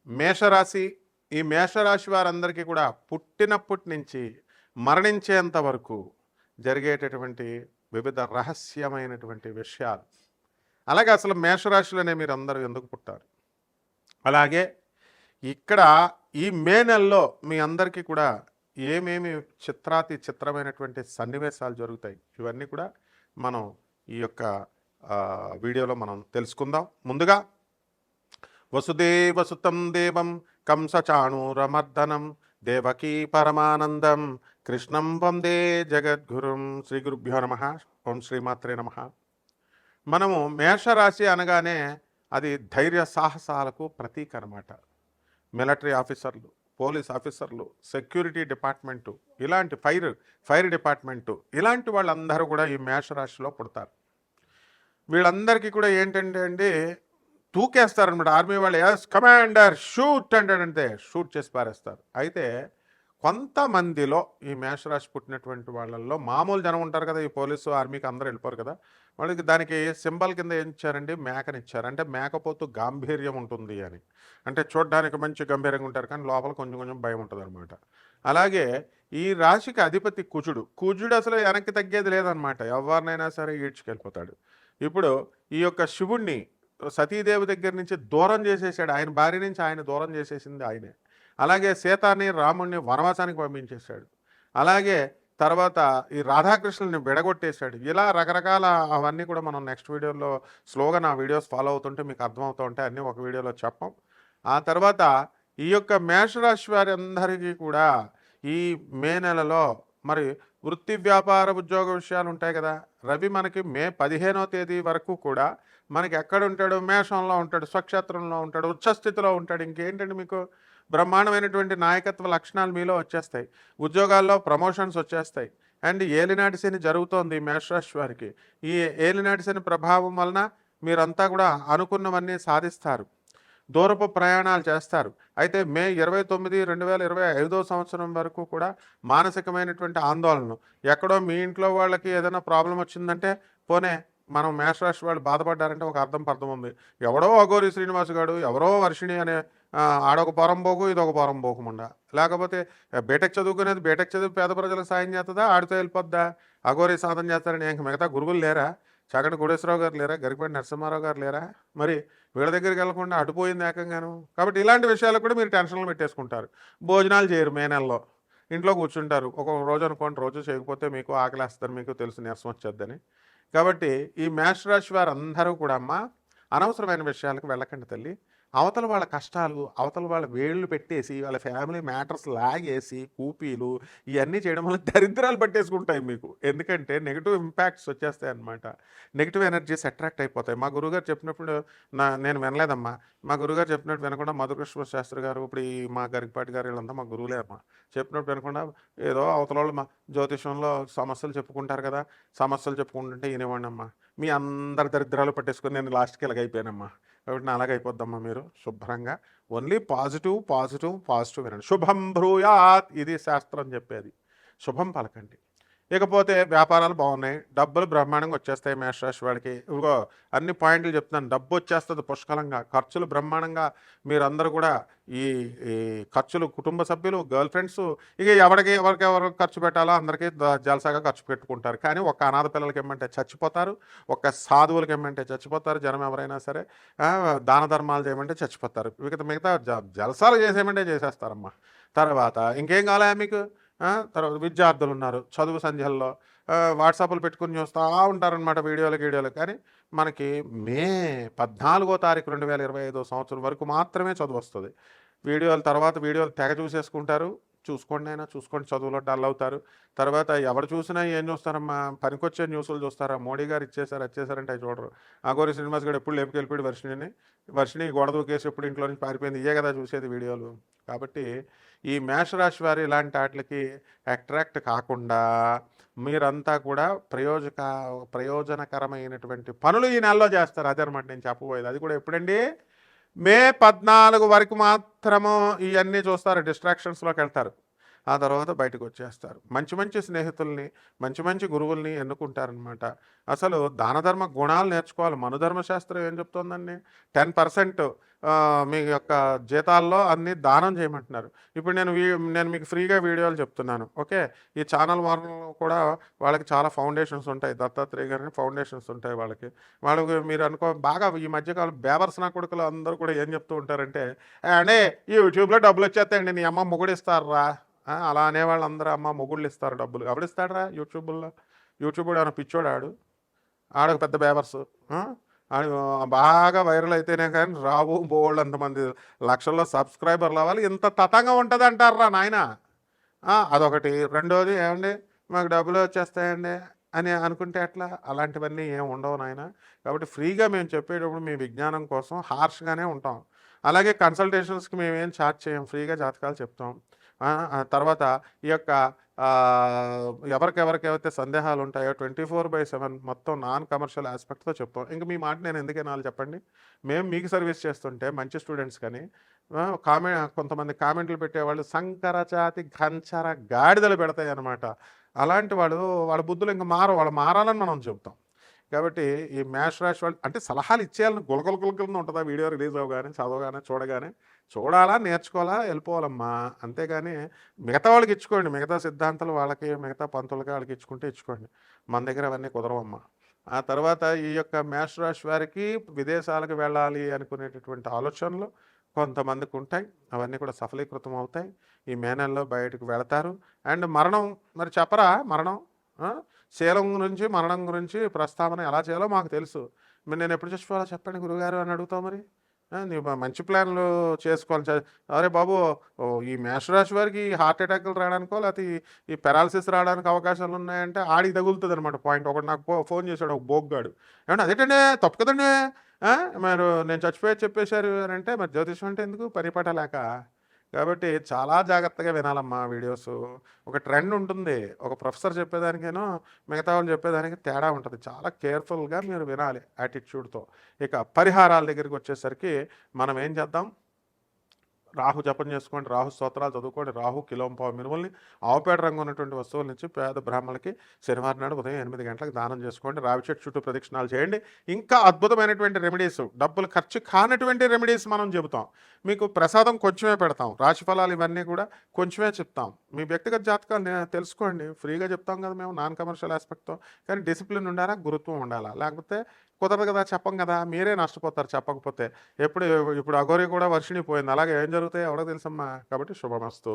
మేషరాశి. ఈ మేషరాశి వారందరికీ కూడా పుట్టినప్పటి నుంచి మరణించేంత వరకు జరిగేటటువంటి వివిధ రహస్యమైనటువంటి విషయాలు. అలాగే అసలు మేషరాశిలోనే మీరు అందరూ ఎందుకు పుట్టారు, అలాగే ఇక్కడ ఈ మే నెలలో మీ అందరికీ కూడా ఏమేమి చిత్రమైనటువంటి సన్నివేశాలు జరుగుతాయి, ఇవన్నీ కూడా మనం ఈ యొక్క వీడియోలో మనం తెలుసుకుందాం. ముందుగా వసుదేవసుతం దేవం కంసచాణూరమర్దనం దేవకీ పరమానందం కృష్ణం వందే జగద్గురుం. శ్రీ గురుభ్యో నమ. ఓం శ్రీమాత్రే నమ. మనము మేషరాశి అనగానే అది ధైర్య సాహసాలకు ప్రతీక అన్నమాట. మిలిటరీ ఆఫీసర్లు, పోలీస్ ఆఫీసర్లు, సెక్యూరిటీ డిపార్ట్మెంటు, ఇలాంటి ఫైర్ డిపార్ట్మెంటు, ఇలాంటి వాళ్ళందరూ కూడా ఈ మేషరాశిలో పుడతారు. వీళ్ళందరికీ కూడా ఏంటంటే అండి, తూకేస్తారనమాట. ఆర్మీ వాళ్ళు ఎస్ కమాండర్ షూట్ అంటాడంటే షూట్ చేసి పారేస్తారు. అయితే కొంతమందిలో ఈ మేషరాశి పుట్టినటువంటి వాళ్ళల్లో మామూలు జనం ఉంటారు కదా, ఈ పోలీసు ఆర్మీకి అందరూ వెళ్ళిపోరు కదా, వాళ్ళకి దానికి సింబల్ కింద ఏం ఇచ్చారండి, మేకనిచ్చారు. అంటే మేకపోతు గాంభీర్యం ఉంటుంది అని. అంటే చూడడానికి మంచి గంభీరంగా ఉంటారు, కానీ లోపల కొంచెం కొంచెం భయం ఉంటుంది అనమాట. అలాగే ఈ రాశికి అధిపతి కుజుడు. కుజుడు అసలు వెనక్కి తగ్గేది లేదనమాట, ఎవరినైనా సరే ఈడ్చుకెళ్ళిపోతాడు. ఇప్పుడు ఈ యొక్క శివుణ్ణి సతీదేవి దగ్గర నుంచి దూరం చేసేసాడు. ఆయన భార్య నుంచి ఆయన దూరం చేసేసింది ఆయనే. అలాగే సీతాని రాముణ్ణి వనవాసానికి పంపించేశాడు. అలాగే తర్వాత ఈ రాధాకృష్ణుల్ని విడగొట్టేశాడు. ఇలా రకరకాల అవన్నీ కూడా మనం నెక్స్ట్ వీడియోలో స్లోగా నా వీడియోస్ ఫాలో అవుతుంటే మీకు అర్థమవుతూ ఉంటాయి, అన్నీ ఒక వీడియోలో చెప్పం. ఆ తర్వాత ఈ యొక్క మేషరాశి వారి అందరికీ కూడా ఈ మే నెలలో మరి వృత్తి వ్యాపార ఉద్యోగ విషయాలు ఉంటాయి కదా. రవి మనకి మే 15వ తేదీ వరకు కూడా మనకి ఎక్కడ ఉంటాడు, మేషంలో ఉంటాడు, స్వక్షేత్రంలో ఉంటాడు, ఉచ్చస్థితిలో ఉంటాడు. ఇంకేంటండి, మీకు బ్రహ్మాండమైనటువంటి నాయకత్వ లక్షణాలు మీలో వచ్చేస్తాయి. ఉద్యోగాల్లో ప్రమోషన్స్ వచ్చేస్తాయి. అండ్ ఏలినాటి శని జరుగుతోంది మేషరాశి వారికి. ఈ ఏలినాటి శని ప్రభావం వలన మీరంతా కూడా అనుకున్నవన్నీ సాధిస్తారు, దూరపు ప్రయాణాలు చేస్తారు. అయితే మే 29, 2025 సంవత్సరం వరకు కూడా మానసికమైనటువంటి ఆందోళన. ఎక్కడో మీ ఇంట్లో వాళ్ళకి ఏదైనా ప్రాబ్లం వచ్చిందంటే, పోనే మనం మేషరాశి వాళ్ళు బాధపడ్డారంటే ఒక అర్థం ఉంది. ఎవడో అఘోరి శ్రీనివాస్ గారు, ఎవరో వర్షిణి అనే ఆడొక పొరంబోకు, ఇదొక పొరంబోకుముండ. లేకపోతే బీటెక్ చదువుకునేది బీటెక్ చదివి పేద ప్రజలకు సాయం చేస్తుందా, ఆడితో వెళ్ళిపోద్దా, అఘోరి సాధన చేస్తారని. ఇంక మిగతా గురువులు లేరా, చగటి కోటేశ్వరరావు గారు లేరా, గరికపాటి నరసింహారావు గారు లేరా, మరి వీళ్ళ దగ్గరికి వెళ్లకుండా అటుపోయింది ఏకంగాను. కాబట్టి ఇలాంటి విషయాలకు కూడా మీరు టెన్షన్లు పెట్టేసుకుంటారు. భోజనాలు చేయరు మే నెలలో, ఇంట్లో కూర్చుంటారు. ఒక రోజు అనుకోండి, రోజు చేయకపోతే మీకు ఆకలేస్తారు, మీకు తెలుసు నీరసం వచ్చేద్దని. కాబట్టి ఈ మేషరాశి వారు అందరూ కూడా అమ్మ అనవసరమైన విషయాలకు వెళ్ళకండి తల్లి. అవతల వాళ్ళ కష్టాలు, అవతల వాళ్ళ వేళ్ళు పెట్టేసి, వాళ్ళ ఫ్యామిలీ మ్యాటర్స్ లాగేసి, కూపీలు ఇవన్నీ చేయడం వల్ల దరిద్రాలు పట్టేసుకుంటాయి మీకు. ఎందుకంటే నెగిటివ్ ఇంపాక్ట్స్ వచ్చేస్తాయి అన్నమాట. నెగిటివ్ ఎనర్జీస్ అట్రాక్ట్ అయిపోతాయి. మా గురువుగారు చెప్పినప్పుడు నేను వినలేదమ్మా. మా గురువుగారు చెప్పినట్టు వినకుండా మధుకృష్ణ శాస్త్రి గారు, ఇప్పుడు ఈ మా గరికపాటి గారు, వీళ్ళంతా మా గురువులే అమ్మా. చెప్పినట్టు వినకుండా ఏదో అవతల వాళ్ళు మా జ్యోతిషంలో సమస్యలు చెప్పుకుంటారు కదా, సమస్యలు చెప్పుకుంటుంటే వినేవాడిని అమ్మా. మీ అందరి దరిద్రాలు పట్టేసుకొని నేను లాస్ట్కి ఇలాగైపోయానమ్మా. కాబట్టి నా అలాగైపోద్దమ్మా. మీరు శుభ్రంగా ఓన్లీ పాజిటివ్ వినండి. శుభం బ్రూయాత్, ఇది శాస్త్రం చెప్పేది. శుభం పలకండి. ఇకపోతే వ్యాపారాలు బాగున్నాయి, డబ్బులు బ్రహ్మాండంగా వచ్చేస్తాయి మేషరాశి వాళ్ళకి. ఇదిగో అన్ని పాయింట్లు చెప్తున్నాను. డబ్బు వచ్చేస్తుంది పుష్కలంగా, ఖర్చులు బ్రహ్మాండంగా. మీరందరూ కూడా ఈ ఈ ఖర్చులు, కుటుంబ సభ్యులు, గర్ల్ ఫ్రెండ్స్, ఇక ఎవరికి ఖర్చు పెట్టాలో అందరికీ జలసాగా ఖర్చు పెట్టుకుంటారు. కానీ ఒక్క అనాథ పిల్లలకి ఏమంటే చచ్చిపోతారు, ఒక్క సాధువులకి ఏమంటే చచ్చిపోతారు. జనం ఎవరైనా సరే దాన ధర్మాలు చేయమంటే చచ్చిపోతారు. మిగతా జలసాలు చేసేయమంటే చేసేస్తారమ్మా. తర్వాత ఇంకేం కావాలా మీకు? తర్వాత విద్యార్థులు ఉన్నారు, చదువు సంధ్యల్లో వాట్సాప్లు పెట్టుకుని చూస్తూ ఉంటారనమాట, వీడియోలు. కానీ మనకి మే 14వ తారీఖు 2025 సంవత్సరం వరకు మాత్రమే చదువు వస్తుంది. వీడియోలు తెగ చూసేసుకుంటారు. చూసుకోండి, చదువులో డల్ అవుతారు. తర్వాత ఎవరు చూసినా ఏం చూస్తారమ్మా, పనికొచ్చే న్యూస్లు చూస్తారా? మోడీ గారు వచ్చేసారంటే అవి చూడరు. అఘోరి శ్రీనివాస్ గారు ఎప్పుడు లేపుకెళ్ళిపోయాడు వర్షిని గొడవ కేసు ఎప్పుడు ఇంట్లో నుంచి పారిపోయింది, ఇయే కదా చూసేది వీడియోలు. కాబట్టి ఈ మేషరాశి వారు ఇలాంటి వాటికి అట్రాక్ట్ కాకుండా మీరంతా కూడా ప్రయోజనకరమైనటువంటి పనులు ఈ నెలలో చేస్తారు. అదే అనమాట నేను చెప్పబోయేది. అది కూడా ఎప్పుడండి? మే 14 వరకు మాత్రము ఇవన్నీ చూస్తారు, డిస్ట్రాక్షన్స్లోకి వెళ్తారు. ఆ తర్వాత బయటకు వచ్చేస్తారు. మంచి స్నేహితుల్ని, మంచి గురువుల్ని ఎన్నుకుంటారనమాట. అసలు దాన ధర్మ గుణాలు నేర్చుకోవాలి. మనుధర్మశాస్త్రం ఏం చెప్తోందండి? 10% మీ యొక్క జీతాల్లో అన్ని దానం చేయమంటున్నారు. ఇప్పుడు నేను మీకు ఫ్రీగా వీడియోలు చెప్తున్నాను. ఓకే. ఈ ఛానల్ వాళ్ళు కూడా వాళ్ళకి చాలా ఫౌండేషన్స్ ఉంటాయి. దత్తాత్రేయ గారి ఫౌండేషన్స్ ఉంటాయి వాళ్ళకి. వాళ్ళకి మీరు బాగా ఈ మధ్యకాలం బేవర్స్ నా కొడుకులు అందరూ కూడా ఏం చెప్తూ ఉంటారంటే, అండి యూట్యూబ్లో డబ్బులు వచ్చేస్తాయండి, నీ అమ్మ మొగుడు ఇస్తారా అలా అనేవాళ్ళు అందరూ. అమ్మ మొగుళ్ళు ఇస్తారు డబ్బులు, ఎవడిస్తాడరా యూట్యూబ్లో? యూట్యూబ్ ఏమైనా పిచ్చోడు ఆడొక పెద్ద బేవర్సు. ఆడు బాగా వైరల్ అయితేనే కానీ రావు బోల్డ్ అంతమంది లక్షల్లో సబ్స్క్రైబర్లు అవ్వాలి. ఇంత తతంగా ఉంటుంది అంటారా నాయన. అదొకటి. రెండోది ఏమండి మాకు డబ్బులు వచ్చేస్తాయండి అని అనుకుంటే ఎట్లా? అలాంటివన్నీ ఏం ఉండవు నాయన. కాబట్టి ఫ్రీగా మేము చెప్పేటప్పుడు మీ విజ్ఞానం కోసం హార్ష్గానే ఉంటాం. అలాగే కన్సల్టేషన్స్కి మేమేం ఛార్జ్ చేయం, ఫ్రీగా జాతకాలు చెప్తాం. తర్వాత ఈ యొక్క ఎవరికెవరికైతే సందేహాలు ఉంటాయో 24/7 మొత్తం నాన్ కమర్షియల్ ఆస్పెక్ట్తో చెప్తాం. ఇంక మీ మాట నేను ఎందుకు వినాలి చెప్పండి? మేము మీకు సర్వీస్ చేస్తుంటే మంచి స్టూడెంట్స్ కానీ కొంతమంది కామెంట్లు పెట్టేవాళ్ళు సంకరజాతి గంచర గాడిదలు పెడతాయి అనమాట. అలాంటి వాళ్ళ బుద్ధులు ఇంకా వాళ్ళు మారాలని మనం చెప్తాం. కాబట్టి ఈ మేష రాశి వాళ్ళు అంటే సలహాలు ఇచ్చేయాలని గులగులగులగులన ఉంటుందా వీడియో రిలీజ్ అవ్వగానే, చదవగానే, చూడగానే? చూడాలా, నేర్చుకోవాలా, వెళ్ళిపోవాలమ్మా. అంతేగాని మిగతా వాళ్ళకి ఇచ్చుకోండి, మిగతా సిద్ధాంతాలు వాళ్ళకి, మిగతా పంతులకి వాళ్ళకి ఇచ్చుకోండి. మన దగ్గర అవన్నీ కుదరవమ్మా. ఆ తర్వాత ఈ యొక్క మేష రాశి వారికి విదేశాలకు వెళ్ళాలి అనుకునేటటువంటి ఆలోచనలు కొంతమందికి ఉంటాయి. అవన్నీ కూడా సఫలీకృతం అవుతాయి. ఈ మే నెలలో బయటకు వెళతారు. అండ్ మరణం మరి చెప్పరా? మరణం శీలం గురించి, మరణం గురించి ప్రస్తావన ఎలా చేయాలో మాకు తెలుసు. మరి నేను ఎప్పుడు చచ్చిపోవాలో చెప్పండి గురుగారు అని అడుగుతావు. మరి నీవు మంచి ప్లాన్లు చేసుకోవాలి. అరే బాబు, ఈ మేషరాశి వారికి హార్ట్ అటాక్లు రావడానికో లేకపోతే ఈ పెరాలసిస్ రావడానికి అవకాశాలు ఉన్నాయంటే ఆడికి తగులుతుంది అనమాట పాయింట్. ఒకటి నాకు ఫోన్ చేశాడు ఒక బోగ్గాడు. ఏమన్నా అదేంటండి తప్పు కదండి, మీరు నేను చచ్చిపోయేది చెప్పేశారు అని అంటే, మరి జ్యోతిషం అంటే ఎందుకు? పని పట్టలేక. కాబట్టి చాలా జాగ్రత్తగా వినాలమ్మా వీడియోస్. ఒక ట్రెండ్ ఉంటుంది. ఒక ప్రొఫెసర్ చెప్పేదానికేనో మిగతా వాళ్ళు చెప్పేదానికి తేడా ఉంటుంది. చాలా కేర్ఫుల్గా మీరు వినాలి యాటిట్యూడ్తో. ఇక పరిహారాల దగ్గరికి వచ్చేసరికి మనం ఏం చేద్దాం? రాహు జపం చేసుకోండి, రాహు స్తోత్రాలు చదువుకోండి, రాహు కిలోంపావు మినుముల్ని ఆవుపేట రంగు ఉన్నటువంటి వస్తువుల నుంచి పేద బ్రాహ్మణులకి శనివారం నాడు ఉదయం 8 గంటలకు దానం చేసుకోండి. రావి చెట్టు చుట్టూ ప్రదక్షిణాలు చేయండి. ఇంకా అద్భుతమైనటువంటి రెమెడీస్, డబ్బులు ఖర్చు కానటువంటి రెమెడీస్ మనం చెబుతాం. మీకు ప్రసాదం కొంచెమే పెడతాం, రాశిఫలాలు ఇవన్నీ కూడా కొంచెమే చెప్తాం. మీ వ్యక్తిగత జాతకాలు తెలుసుకోండి, ఫ్రీగా చెప్తాం కదా మేము నాన్ కమర్షియల్ ఆస్పెక్ట్తో. కానీ డిసిప్లిన్ ఉండాలా, గురుత్వం ఉండాలా, లేకపోతే కుదరదు కదా, చెప్పం కదా, మీరే నష్టపోతారు చెప్పకపోతే. ఇప్పుడు అఘోరి కూడా వర్షిణి పోయింది, అలాగే ఏం జరుగుతాయి ఎవరికి తెలుసమ్మా. కాబట్టి శుభమస్తు.